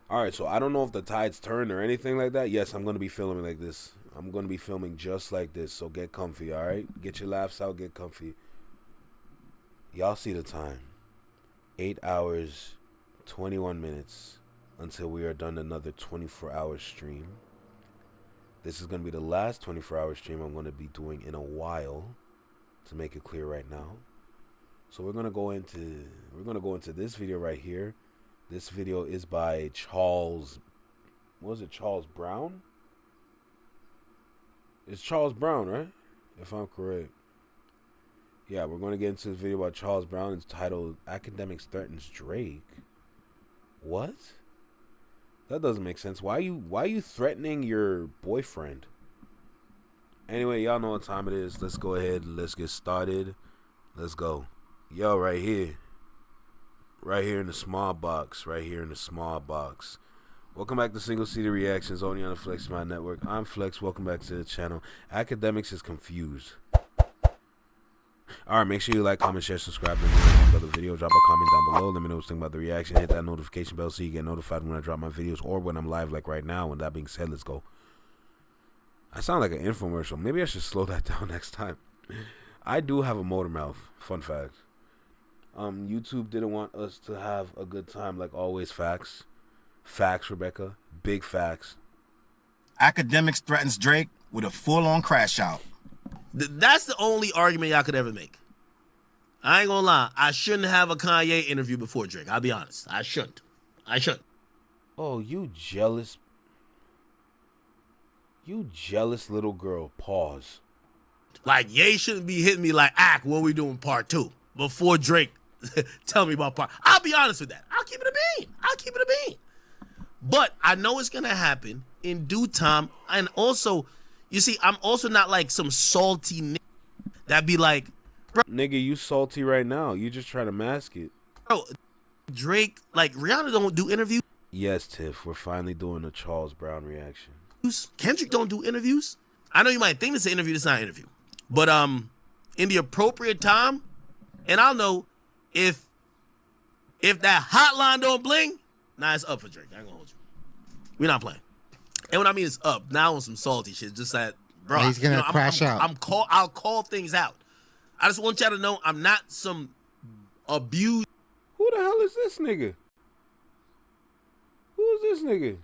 All right, so I don't know if the tides turned or anything like that. Yes, I'm going to be filming like this. I'm going to be filming just like this, so get comfy, all right? Get your laughs out, get comfy. Y'all see the time. 8 hours, 21 minutes until we are done another 24-hour stream. This is going to be the last 24-hour stream I'm going to be doing in a while, to make it clear right now. So we're going to go into this video right here. This video is by Charles, what was it, Charles Brown? It's Charles Brown, right? If I'm correct. Yeah, we're going to get into this video by Charles Brown. It's titled Academics Threatens Drake. What? That doesn't make sense. Why are you threatening your boyfriend? Anyway, y'all know what time it is. Let's go ahead. Let's get started. Let's go. Yo, right here. Right here in the small box. Right here in the small box. Welcome back to Single Seater Reactions, only on the Flex My Network. I'm Flex. Welcome back to the channel. Academics is confused. Alright, make sure you like, comment, share, subscribe, and like the video. Drop a comment down below. Let me know what you think about the reaction. Hit that notification bell so you get notified when I drop my videos or when I'm live like right now. And that being said, let's go. I sound like an infomercial. Maybe I should slow that down next time. I do have a motor mouth. Fun fact. YouTube didn't want us to have a good time like always. Facts. Facts, Rebecca. Big facts. Akademiks threatens Drake with a full-on crash out. That's the only argument y'all could ever make. I ain't gonna lie. I shouldn't have a Kanye interview before Drake. I'll be honest. I shouldn't. Oh, you jealous. You jealous little girl. Pause. Like, Ye shouldn't be hitting me like, when we doing part 2? Before Drake tell me about part. I'll be honest with that. I'll keep it a bean. But I know it's gonna happen in due time. And also, you see, I'm also not like some salty nigga that be like, bro. Nigga, you salty right now. You just trying to mask it. Bro, Drake, like, Rihanna don't do interviews. Yes, Tiff, we're finally doing a Charles Brown reaction. Kendrick don't do interviews. I know you might think this is an interview. This is not an interview. But in the appropriate time, and I'll know if that hotline don't bling, nah, it's up for Drake. I ain't gonna hold you. We're not playing. And what I mean is up. Now on some salty shit. Just that, bro. He's gonna crash out. I'll call things out. I just want y'all to know I'm not some abused. Who the hell is this nigga? Who is this nigga?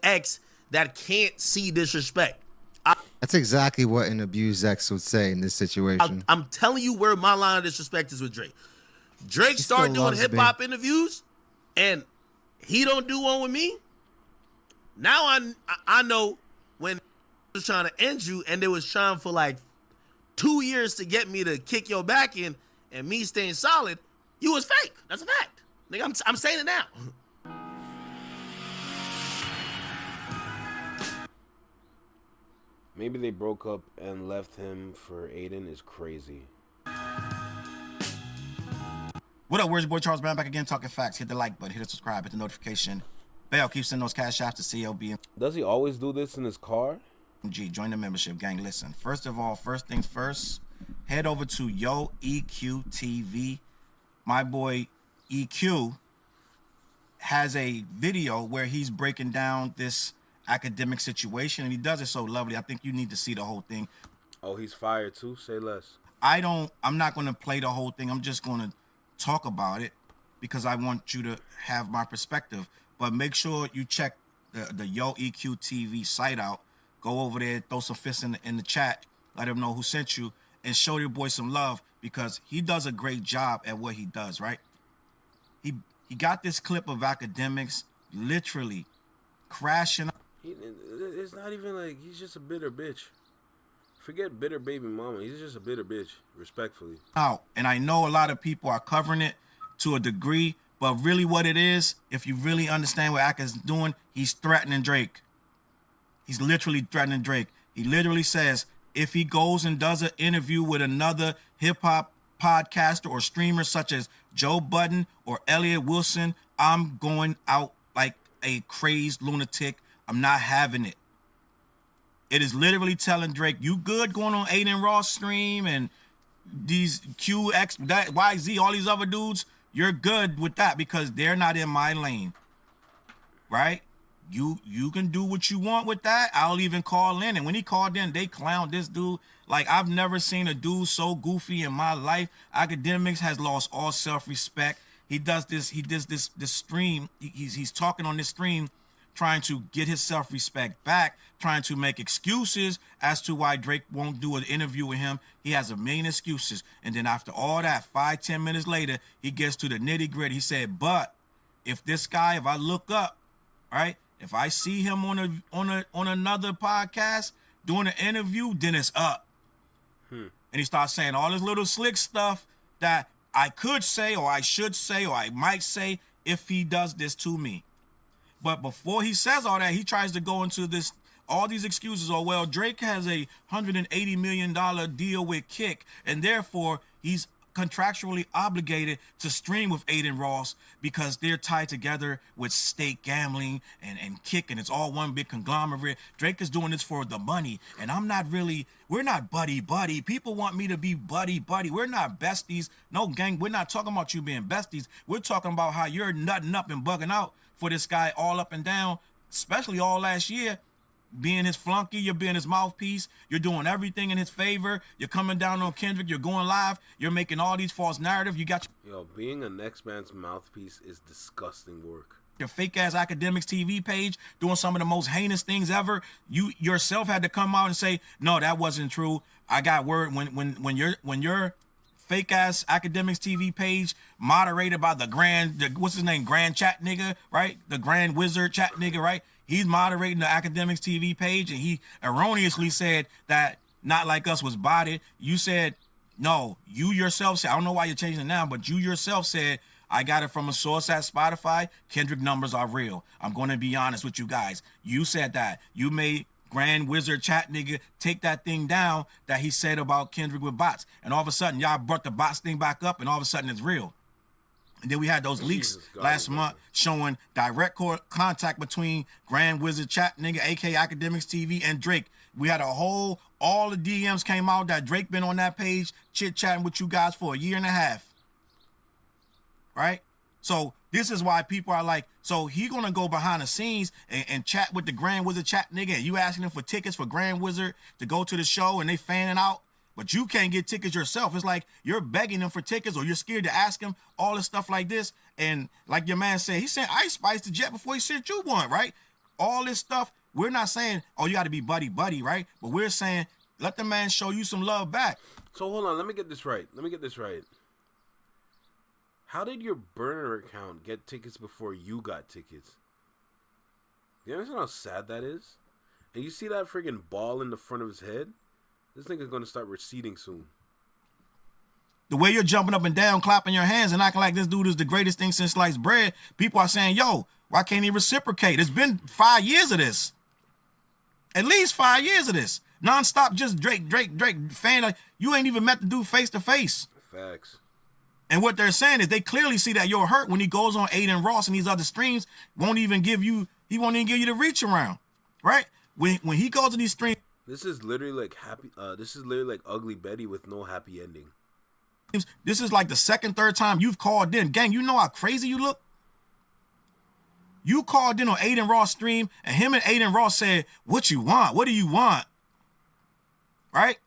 Ex that can't see disrespect. That's exactly what an abused ex would say in this situation. I'm telling you where my line of disrespect is with Drake. Drake started doing hip-hop interviews, and he don't do one with me. Now I know when was trying to end you, and they was trying for like 2 years to get me to kick your back in, and me staying solid, you was fake. That's a fact. Nigga, I'm saying it now. Maybe they broke up and left him for Aiden is crazy. What up, where's your boy Charles Brown back again talking facts. Hit the like button, hit the subscribe, hit the notification bell. Keep sending those cash apps to CLB. Does he always do this in his car? Join the membership, gang. Listen, first of all, first things first, head over to Yo EQ TV. My boy EQ has a video where he's breaking down this academic situation, and he does it so lovely. I think you need to see the whole thing. Oh, he's fired too? Say less. I'm not going to play the whole thing. I'm just going to talk about it because I want you to have my perspective. But make sure you check the Yo EQ TV site out. Go over there, throw some fists in the chat, let him know who sent you, and show your boy some love because he does a great job at what he does, right? He got this clip of academics literally crashing. It's not even like he's just a bitter bitch. Forget bitter baby mama. He's just a bitter bitch, respectfully. Out. And I know a lot of people are covering it to a degree, but really what it is, if you really understand what Aka's doing, he's threatening Drake. He's literally threatening Drake. He literally says if he goes and does an interview with another hip-hop podcaster or streamer such as Joe Budden or Elliot Wilson, I'm going out like a crazed lunatic. I'm not having it. It is literally telling Drake, you good going on Aiden Ross stream and these QX, that YZ, all these other dudes, you're good with that because they're not in my lane. right? You can do what you want with that. I'll even call in. And when he called in, they clowned this dude. Like, I've never seen a dude so goofy in my life. Akademiks has lost all self-respect. He does this stream. He's talking on this stream, trying to get his self-respect back, trying to make excuses as to why Drake won't do an interview with him. He has a million excuses. And then after all that, 5-10 minutes later, he gets to the nitty-gritty. He said, but if this guy, if I look up, right, if I see him on another podcast doing an interview, then it's up. And he starts saying all this little slick stuff that I could say, or I should say, or I might say if he does this to me. But before he says all that, he tries to go into all these excuses. Oh, well, Drake has a $180 million deal with Kick, and therefore he's contractually obligated to stream with Adin Ross because they're tied together with state gambling and Kick, and it's all one big conglomerate. Drake is doing this for the money, and we're not buddy. People want me to be buddy. We're not besties. No, gang, we're not talking about you being besties. We're talking about how you're nutting up and bugging out for this guy all up and down, especially all last year. Being his flunky, you're being his mouthpiece, you're doing everything in his favor, you're coming down on Kendrick, you're going live, you're making all these false narratives, you got Yo, being a next man's mouthpiece is disgusting work. your fake ass Akademiks TV page doing some of the most heinous things ever. You yourself had to come out and say, no, that wasn't true. I got word when your fake ass Akademiks TV page moderated by what's his name, Grand Chat nigga, right? The Grand Wizard Chat nigga, right? He's moderating the Akademiks TV page, and he erroneously said that Not Like Us was botted. You said, no, you yourself said, I don't know why you're changing it now, but you yourself said, I got it from a source at Spotify. Kendrick numbers are real. I'm going to be honest with you guys. You said that. You made Grand Wizard Chat nigga take that thing down that he said about Kendrick with bots. And all of a sudden, y'all brought the bots thing back up, and all of a sudden it's real. And then we had those leaks last month showing direct contact between Grand Wizard Chat nigga, aka Akademiks TV, and Drake. We had all the DMs came out that Drake been on that page chit-chatting with you guys for a year and a half. Right? So this is why people are like, so he gonna go behind the scenes and chat with the Grand Wizard Chat nigga, and you asking him for tickets for Grand Wizard to go to the show, and they fanning out. But you can't get tickets yourself. It's like you're begging them for tickets, or you're scared to ask him all this stuff like this. And like your man said, he sent Ice Spice to Jet before he sent you one, right? All this stuff. We're not saying, oh, you got to be buddy, right? But we're saying, let the man show you some love back. So hold on, let me get this right. How did your burner account get tickets before you got tickets? You understand how sad that is? And you see that friggin' ball in the front of his head? This nigga's gonna start receding soon. The way you're jumping up and down, clapping your hands, and acting like this dude is the greatest thing since sliced bread, people are saying, yo, why can't he reciprocate? It's been 5 years of this. At least 5 years of this. Non-stop, just Drake, fan. Like, you ain't even met the dude face to face. Facts. And what they're saying is they clearly see that you're hurt when he goes on Adin Ross and these other streams, he won't even give you the reach around, right? When he goes to these streams, This is literally like Ugly Betty with no happy ending. this is like the second, third time you've called in. Gang, you know how crazy you look? You called in on Adin Ross stream, and him and Adin Ross said, what you want? What do you want? Right?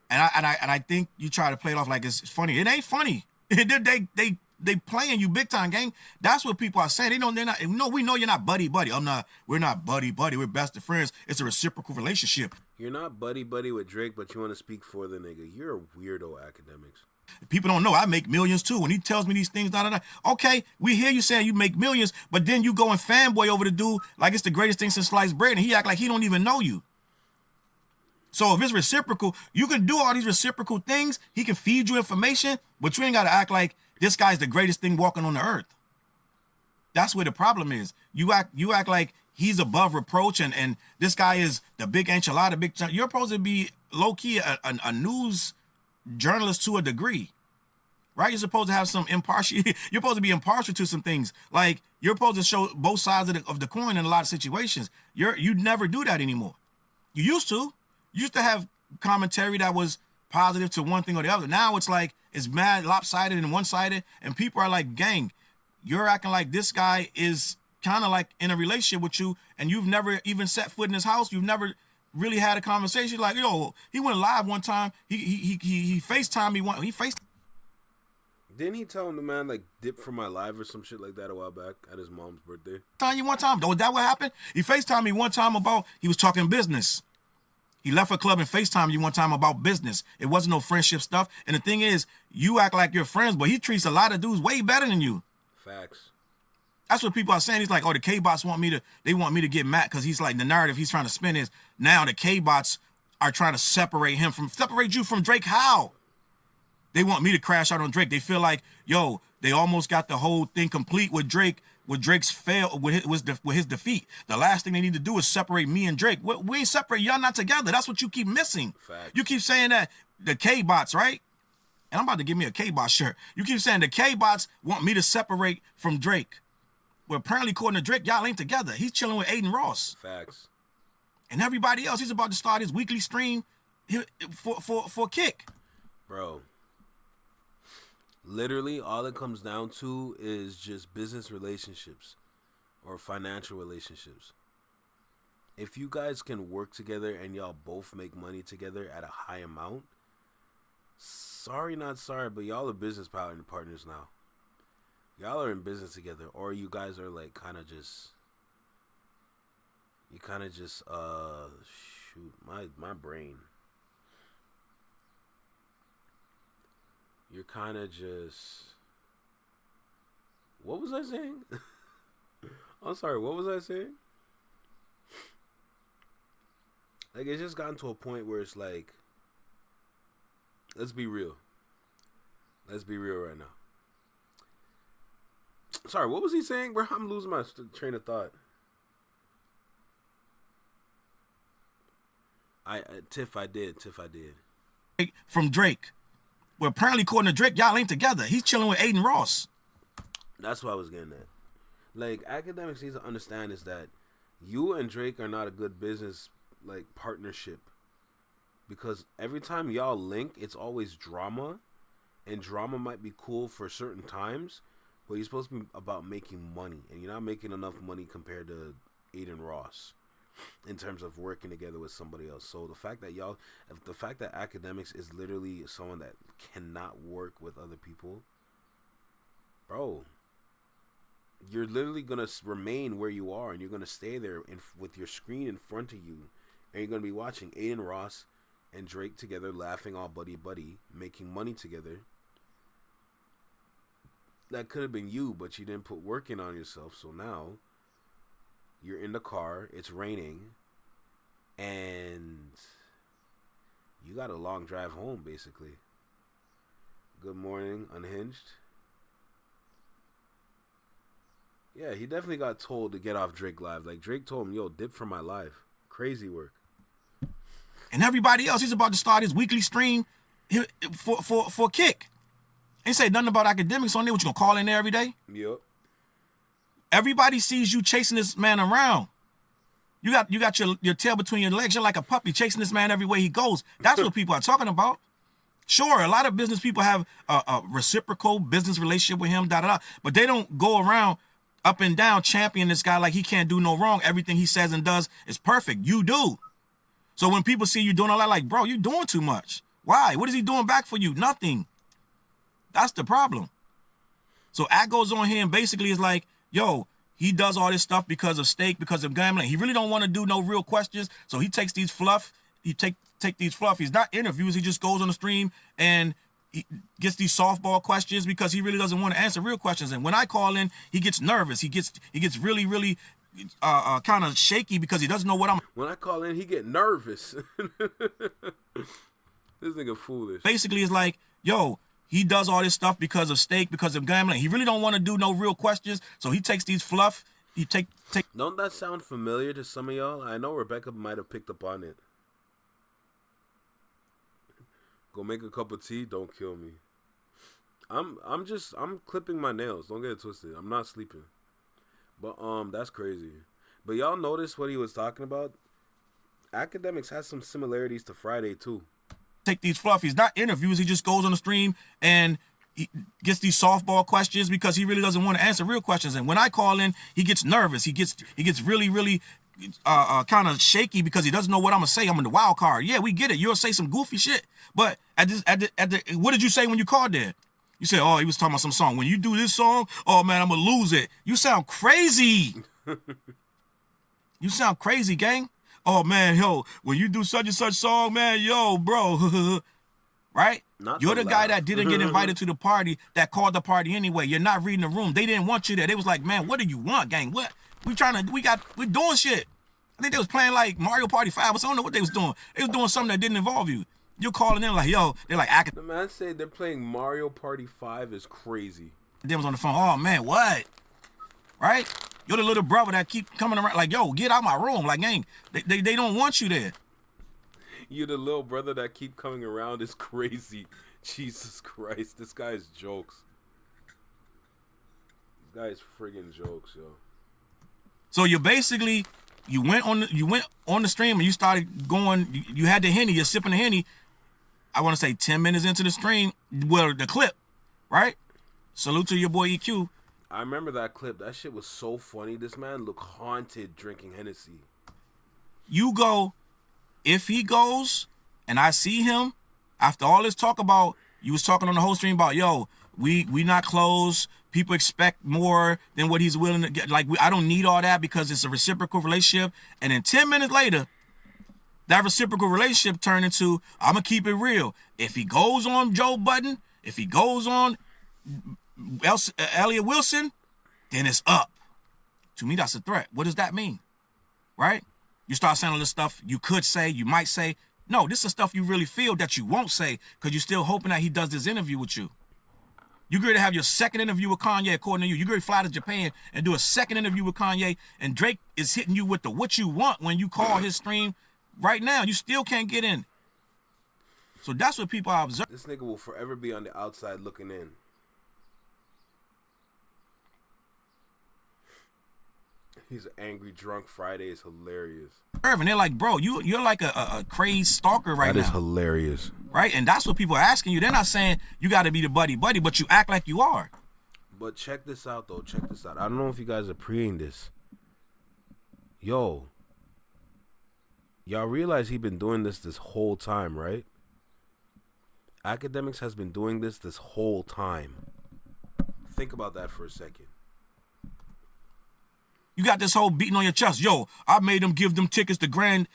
And I think you try to play it off like it's funny. It ain't funny. They playing you big time, gang. That's what people are saying. We know you're not buddy. We're not buddy. We're best of friends. It's a reciprocal relationship. You're not buddy with Drake, but you want to speak for the nigga. You're a weirdo, Akademiks. People don't know I make millions too. When he tells me these things, okay, we hear you saying you make millions, but then you go and fanboy over the dude like it's the greatest thing since sliced bread, and he act like he don't even know you. So if it's reciprocal, you can do all these reciprocal things. He can feed you information, but you ain't got to act like this guy's the greatest thing walking on the earth. That's where the problem is. You act like he's above reproach, and this guy is the big enchilada, You're supposed to be low-key a news journalist to a degree, right? You're supposed to have some impartial. You're supposed to be impartial to some things. Like, you're supposed to show both sides of the coin in a lot of situations. You never do that anymore. You used to. You used to have commentary that was positive to one thing or the other. Now it's like it's mad lopsided and one-sided, and people are like, gang, you're acting like this guy is kind of like in a relationship with you, and you've never even set foot in his house. You've never really had a conversation. Like, yo, he went live one time. He FaceTimed me one. He FaceTimed. Didn't he tell him the man like dip for my live or some shit like that a while back at his mom's birthday? You one time. Oh, that what happened? He FaceTimed me one time about he was talking business. He left a club and FaceTimed you one time about business. It wasn't no friendship stuff. And the thing is, you act like you're friends, but he treats a lot of dudes way better than you. Facts. That's what people are saying. He's like, oh, the K-bots want me to get mad, because he's like, the narrative he's trying to spin is now the K-bots are trying to separate you from Drake. How? They want me to crash out on Drake. They feel like, yo, they almost got the whole thing complete with Drake. With Drake's fail, with his defeat, the last thing they need to do is separate me and Drake. We ain't separate. Y'all not together. That's what you keep missing. Facts. You keep saying that the K-bots, right? And I'm about to give me a K-bot shirt. You keep saying the K-bots want me to separate from Drake. Well, apparently, according to Drake, y'all ain't together. He's chilling with Aiden Ross. Facts. And everybody else. He's about to start his weekly stream for Kick. Bro. Literally, all it comes down to is just business relationships or financial relationships. If you guys can work together and y'all both make money together at a high amount, sorry, not sorry, but y'all are business partners now. Y'all are in business together, or you guys are like kind of just shoot, my brain. You're kind of just... What was I saying? I'm sorry, what was I saying? Like, it's just gotten to a point where it's like... Let's be real. Let's be real right now. Sorry, what was he saying, bro? I'm losing my train of thought. Tiff, I did. From Drake. Well, apparently, according to Drake, y'all ain't together. He's chilling with Aiden Ross. That's what I was getting at. Like, Akademiks needs to understand is that you and Drake are not a good business, like, partnership. Because every time y'all link, it's always drama. And drama might be cool for certain times. But you're supposed to be about making money. And you're not making enough money compared to Aiden Ross. In terms of working together with somebody else. So the fact that Akademiks is literally someone that cannot work with other people, bro, you're literally gonna remain where you are, and you're gonna stay there with your screen in front of you, and you're gonna be watching Aiden Ross and Drake together, laughing all buddy, making money together. That could have been you, but you didn't put work in on yourself. So now you're in the car, it's raining, and you got a long drive home, basically. Good morning, Unhinged. Yeah, he definitely got told to get off Drake Live. Like, Drake told him, yo, dip for my live. Crazy work. And everybody else, he's about to start his weekly stream for Kick. Ain't say nothing about Akademiks on there. What, you gonna call in there every day? Yep. Everybody sees you chasing this man around. You got your tail between your legs. You're like a puppy chasing this man everywhere he goes. That's what people are talking about. Sure, a lot of business people have a reciprocal business relationship with him, but they don't go around up and down championing this guy like he can't do no wrong. Everything he says and does is perfect. You do. So when people see you doing all that, like, bro, you're doing too much. Why? What is he doing back for you? Nothing. That's the problem. So Ak goes on here and basically is like, yo, he does all this stuff because of stake, because of gambling. He really don't want to do no real questions. So he takes these fluff. He take these fluff. He's not interviews. He just goes on the stream and he gets these softball questions because he really doesn't want to answer real questions. And when I call in, he gets nervous. He gets really, really kind of shaky because he doesn't know what I'm. When I call in, he get nervous. This nigga foolish. Basically, it's like, yo, he does all this stuff because of stake, because of gambling. He really don't want to do no real questions. So he takes these fluff. He take. Don't that sound familiar to some of y'all? I know Rebecca might have picked up on it. Go make a cup of tea. Don't kill me. I'm clipping my nails. Don't get it twisted. I'm not sleeping. But that's crazy. But y'all notice what he was talking about? Akademiks has some similarities to Friday too. Take these fluffies, not interviews. He just goes on the stream and he gets these softball questions because he really doesn't want to answer real questions. And when I call in, he gets nervous. He gets really kind of shaky because he doesn't know what I'm gonna say. I'm in the wild card. Yeah, we get it. You'll say some goofy shit. But what did you say when you called there? You said, oh, he was talking about some song. When you do this song, oh man, I'm gonna lose it. You sound crazy. You sound crazy, gang. Oh man, yo, when you do such and such song, man, yo, bro. Right? You're the guy that didn't get invited to the party, that called the party anyway. You're not reading the room. They didn't want you there. They was like, man, what do you want, gang? What? We're doing shit. I think they was playing like Mario Party 5 or something. I don't know what they was doing. They was doing something that didn't involve you. You're calling in like, yo, they're like, The man said they're playing Mario Party 5 is crazy. They was on the phone. Oh man, what? Right? You're the little brother that keep coming around like, yo, get out my room. Like, gang, they don't want you there. You the little brother that keep coming around is crazy. Jesus Christ, this guy's jokes. This guy's friggin' jokes, yo. So you basically you went on the stream and you started going. You had the Henny. You're sipping the Henny. I want to say 10 minutes into the stream, well, the clip, right? Salute to your boy EQ. I remember that clip. That shit was so funny. This man looked haunted drinking Hennessy. You go. If he goes and I see him, after all this talk about, you was talking on the whole stream about, yo, we not close. People expect more than what he's willing to get. Like, I don't need all that because it's a reciprocal relationship. And then 10 minutes later, that reciprocal relationship turned into, I'm going to keep it real. If he goes on Joe Budden, if he goes on Elliot Wilson, then it's up. To me, that's a threat. What does that mean? Right? You start saying all this stuff you could say, you might say. No, this is stuff you really feel that you won't say because you're still hoping that he does this interview with you. You're going to have your second interview with Kanye, according to you. You're going to fly to Japan and do a second interview with Kanye, and Drake is hitting you with the what you want when you call his stream right now. You still can't get in. So that's what people are observing. This nigga will forever be on the outside looking in. He's an angry drunk. Friday is hilarious. And they're like, bro, you're like a crazed stalker right now. That is hilarious. Right? And that's what people are asking you. They're not saying you got to be the buddy, but you act like you are. But check this out, though. Check this out. I don't know if you guys are preing this. Yo. Y'all realize he been doing this whole time, right? Akademiks has been doing this whole time. Think about that for a second. You got this whole beating on your chest. Yo, I made them give them tickets to Grand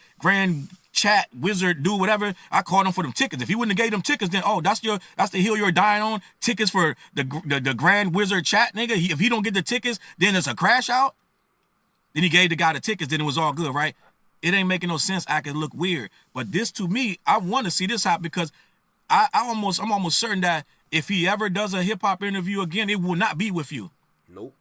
Chat Wizard, do whatever. I called him for them tickets. If he wouldn't have gave them tickets, then that's the hill you're dying on. Tickets for the Grand Wizard Chat, nigga. If he don't get the tickets, then it's a crash out. Then he gave the guy the tickets, then it was all good, right? It ain't making no sense. I could look weird. But this, to me, I want to see this happen because I'm almost certain that if he ever does a hip hop interview again, it will not be with you. Nope.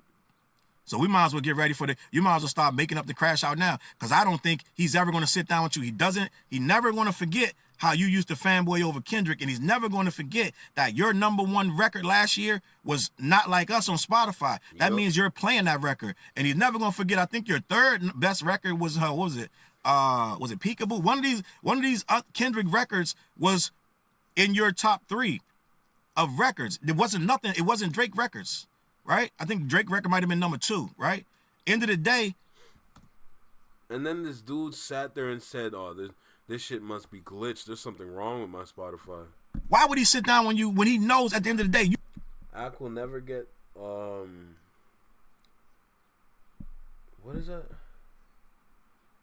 So we might as well get ready for you might as well start making up the crash out now. Because I don't think he's ever going to sit down with you. He never going to forget how you used to fanboy over Kendrick. And he's never going to forget that your #1 record last year was Not Like Us on Spotify. That means you're playing that record. And he's never going to forget, I think your third best record was, what was it? Was it Peekaboo? One of these Kendrick records was in your top 3 of records. It wasn't Drake records. Right? I think Drake record might have been #2, right? End of the day. And then this dude sat there and said, oh, this shit must be glitched. There's something wrong with my Spotify. Why would he sit down when he knows at the end of the day? Ak will never get, what is that?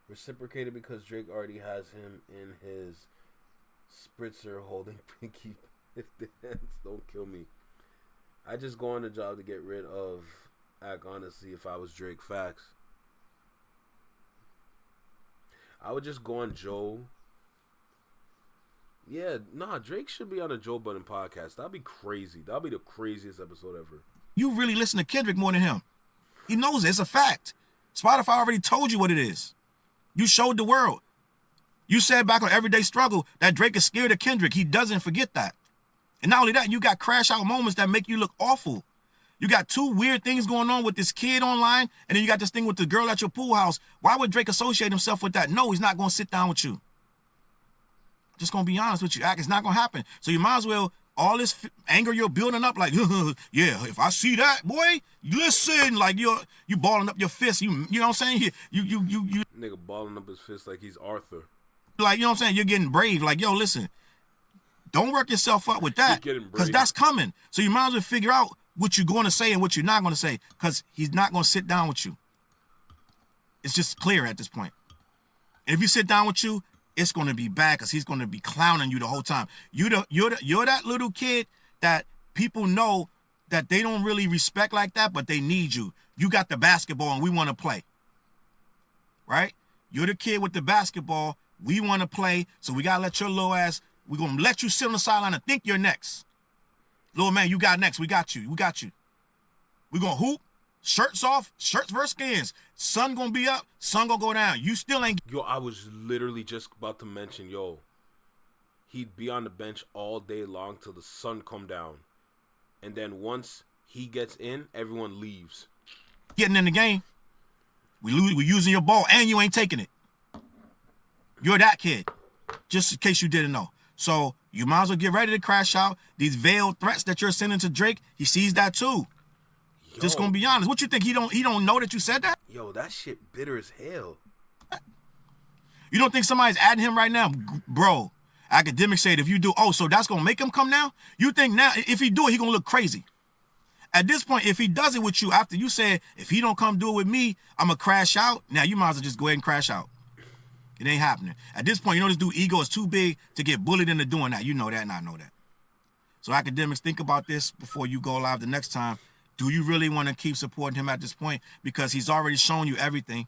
Reciprocated because Drake already has him in his spritzer holding pinky. Don't kill me. I just go on the job to get rid of Ak, honestly, if I was Drake. Facts. I would just go on Joe. Yeah, Drake should be on a Joe Budden podcast. That'd be crazy. That'd be the craziest episode ever. You really listen to Kendrick more than him. He knows it. It's a fact. Spotify already told you what it is. You showed the world. You said back on Everyday Struggle that Drake is scared of Kendrick. He doesn't forget that. And not only that, you got crash out moments that make you look awful. You got 2 weird things going on with this kid online, and then you got this thing with the girl at your pool house. Why would Drake associate himself with that? No, he's not going to sit down with you. Just going to be honest with you, Ak. It's not going to happen. So you might as well all this anger you're building up, like, yeah, if I see that, boy, listen, like you balling up your fist, you know what I'm saying? You Nigga balling up his fist like he's Arthur. like, you know what I'm saying? You're getting brave, like, yo, listen, don't work yourself up with that, because that's coming. So you might as well figure out what you're going to say and what you're not going to say, because he's not going to sit down with you. It's just clear at this point. And if he sit down with you, it's going to be bad, because he's going to be clowning you the whole time. You're that little kid that people know that they don't really respect like that, but they need you. You got the basketball and we want to play. Right? You're the kid with the basketball. We want to play, so we got to let your little ass, we're going to let you sit on the sideline and think you're next. Little man, you got next. We got you. We got you. We're going to hoop. Shirts off, shirts versus skins. Sun gonna be up, sun gonna go down. You still ain't. Yo, I was literally just about to mention, yo, he'd be on the bench all day long till the sun come down. And then once he gets in, everyone leaves. Getting in the game. We using your ball and you ain't taking it. You're that kid. Just in case you didn't know. So you might as well get ready to crash out. These veiled threats that you're sending to Drake, he sees that too. Yo, just gonna be honest. What you think, he don't know that you said that? Yo, that shit bitter as hell. You don't think somebody's adding him right now? Bro, Akademiks said if you do, so that's gonna make him come now? You think now, if he do it, he gonna look crazy. At this point, if he does it with you after you said, if he don't come do it with me, I'm gonna crash out. Now you might as well just go ahead and crash out. It ain't happening. At this point, you know this dude's ego is too big to get bullied into doing that. You know that and I know that. So Akademiks, think about this before you go live the next time. Do you really want to keep supporting him at this point? Because he's already shown you everything.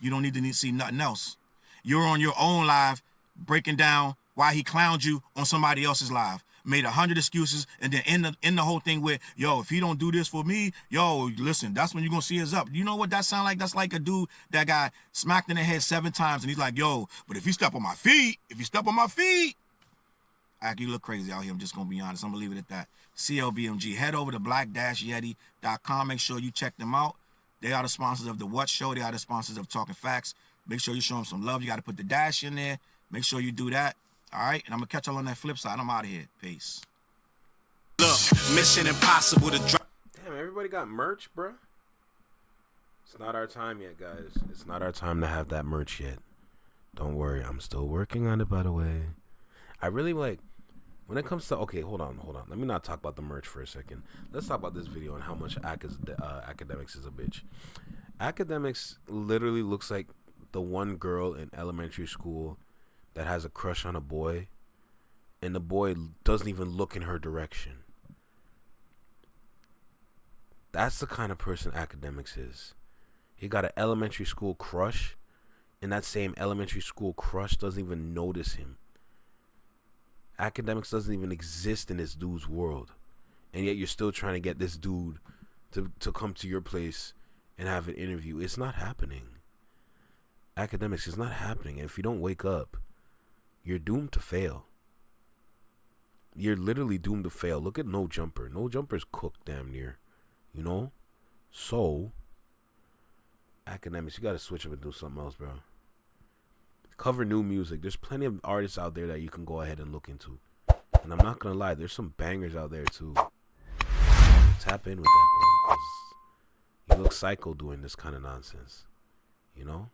You don't need to see nothing else. You're on your own live breaking down why he clowned you on somebody else's live. Made 100 excuses and then end the whole thing with, yo, if he don't do this for me, yo, listen, that's when you're going to see his up. You know what that sound like? That's like a dude that got smacked in the head 7 times and he's like, yo, but if you step on my feet, you look crazy out here. I'm just going to be honest. I'm going to leave it at that. CLBMG. Head over to black-yeti.com. Make sure you check them out. They are the sponsors of The What Show. They are the sponsors of Talking Facts. Make sure you show them some love. You got to put the dash in there. Make sure you do that. All right? And I'm going to catch y'all on that flip side. I'm out of here. Peace. Look, Mission Impossible to drop. Damn, everybody got merch, bro. It's not our time yet, guys. It's not our time to have that merch yet. Don't worry. I'm still working on it, by the way. I really like... When it comes to, okay, hold on. Let me not talk about the merch for a second. Let's talk about this video and how much Akademiks is a bitch. Akademiks literally looks like the one girl in elementary school that has a crush on a boy, and the boy doesn't even look in her direction. That's the kind of person Akademiks is. He got an elementary school crush, and that same elementary school crush doesn't even notice him. Akademiks doesn't even exist in this dude's world, and yet you're still trying to get this dude to come to your place and have an interview. It's not happening. Akademiks is not happening, and if you don't wake up, you're doomed to fail. You're literally doomed to fail. Look at No Jumper. No Jumper's cooked damn near, you know. So Akademiks, you gotta switch up and do something else, bro. Cover new music. There's plenty of artists out there that you can go ahead and look into. And I'm not going to lie, there's some bangers out there too. Tap in with that, bro. 'Cause you look psycho doing this kind of nonsense. You know?